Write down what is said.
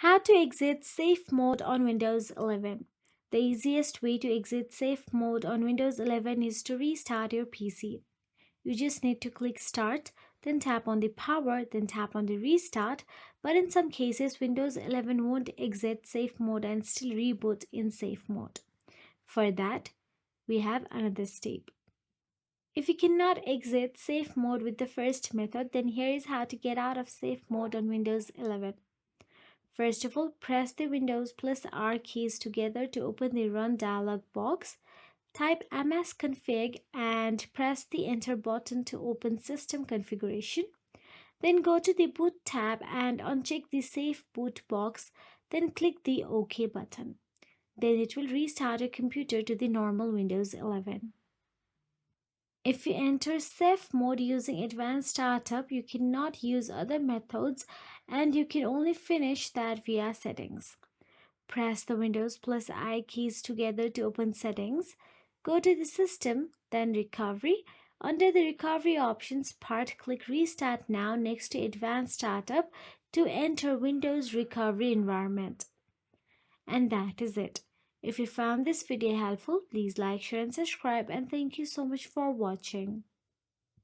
How to exit safe mode on Windows 11. The easiest way to exit safe mode on Windows 11 is to restart your PC. You just need to click Start, then tap on the Power, then tap on the Restart. But in some cases, Windows 11 won't exit safe mode and still reboot in safe mode. For that, we have another step. If you cannot exit safe mode with the first method, then here is how to get out of safe mode on Windows 11. First of all, press the Windows plus R keys together to open the Run dialog box. Type msconfig and press the Enter button to open System Configuration. Then go to the Boot tab and uncheck the Safe Boot box, then click the OK button. Then it will restart your computer to the normal Windows 11. If you enter safe mode using advanced startup, you cannot use other methods and you can only finish that via settings. Press the Windows plus I keys together to open settings. Go to the system, then recovery. Under the recovery options part, click restart now next to advanced startup to enter Windows recovery environment. And that is it. If you found this video helpful, please like, share and subscribe, and thank you so much for watching.